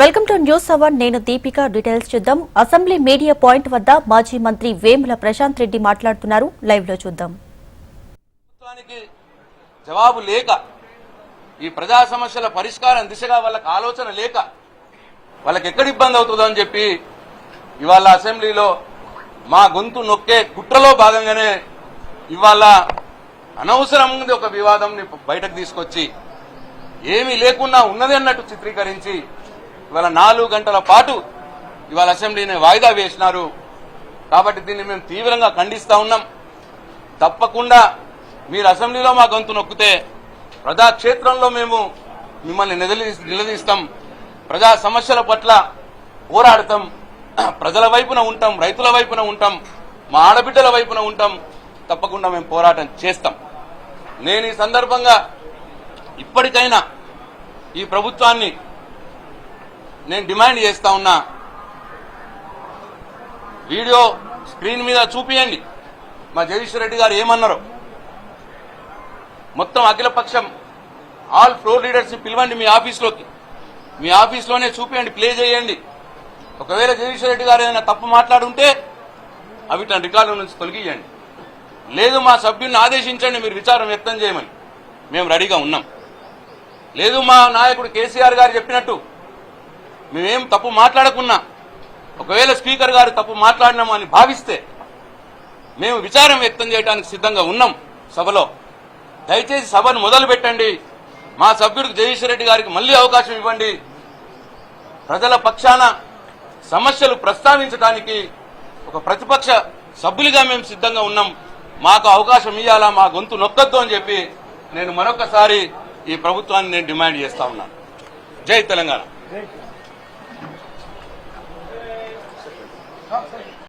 Welcome to news hour. నేను Deepika. Details చూద్దాం. Assembly media point వద్ద మాజీ మంత్రి వేముల ప్రశాంత్ రెడ్డి మాట్లాడుతున్నారు. లైవ్ లో చూద్దాం. జవాబు లేక ఈ ప్రజా సమస్యల పరిష్కారం దిశగా వాళ్ళకి ఆలోచన లేక వాళ్ళకి ఎక్కడ ఇబ్బంది అవుతుందో అని చెప్పి ఇవాళ అసెంబ్లీలో మా గొంతు నొక్కే కుట్రలో భాగంగానే ఇవాళ అనవసరంగా ఒక వివాదం బయటకు తీసుకొచ్చి ఏమీ లేకుండా ఉన్నది అన్నట్టు చిత్రీకరించి ఇవాళ 4 గంటల పాటు ఇవాళ అసెంబ్లీని వాయిదా వేసినారు. కాబట్టి దీన్ని మేము తీవ్రంగా ఖండిస్తా ఉన్నాం. తప్పకుండా మీరు అసెంబ్లీలో మా గొంతు నొక్కితే ప్రజాక్షేత్రంలో మేము మిమ్మల్ని నిలదీస్తాం, ప్రజా సమస్యల పట్ల పోరాడతాం, ప్రజల వైపున ఉంటాం, రైతుల వైపున ఉంటాం, మా ఆడబిడ్డల వైపున ఉంటాం. తప్పకుండా మేము పోరాటం చేస్తాం. నేను ఈ సందర్భంగా ఇప్పటికైనా ఈ ప్రభుత్వాన్ని నేను డిమాండ్ చేస్తా ఉన్నా, వీడియో స్క్రీన్ మీద చూపియండి మా జగదీశ్వర్ రెడ్డి గారు ఏమన్నారో. మొత్తం అఖిలపక్షం ఆల్ ఫ్లోర్ లీడర్స్ పిలవండి మీ ఆఫీస్లోకి, మీ ఆఫీస్లోనే చూపియండి, ప్లే చేయండి. ఒకవేళ జగదీశ్వర్ రెడ్డి గారు ఏదైనా తప్పు మాట్లాడుంటే అవి రికార్డు నుంచి తొలగియండి. లేదు మా సభ్యుల్ని ఆదేశించండి, మీరు విచారం వ్యక్తం చేయమని మేము రెడీగా ఉన్నాం. లేదు మా నాయకుడు కేసీఆర్ గారు చెప్పినట్టు మేమేం తప్పు మాట్లాడకున్నా, ఒకవేళ స్పీకర్ గారు తప్పు మాట్లాడినామని భావిస్తే మేము విచారం వ్యక్తం చేయడానికి సిద్ధంగా ఉన్నాం సభలో. దయచేసి సభను మొదలు పెట్టండి. మా సభ్యుడికి జగదీశ్వర్ రెడ్డి గారికి మళ్లీ అవకాశం ఇవ్వండి. ప్రజల పక్షాన సమస్యలు ప్రస్తావించడానికి ఒక ప్రతిపక్ష సభ్యులుగా మేము సిద్ధంగా ఉన్నాం. మాకు అవకాశం ఇవ్వాలా, మా గొంతు నొక్కద్దు అని చెప్పి నేను మరొకసారి ఈ ప్రభుత్వాన్ని నేను డిమాండ్ చేస్తా ఉన్నాను. జై తెలంగాణ.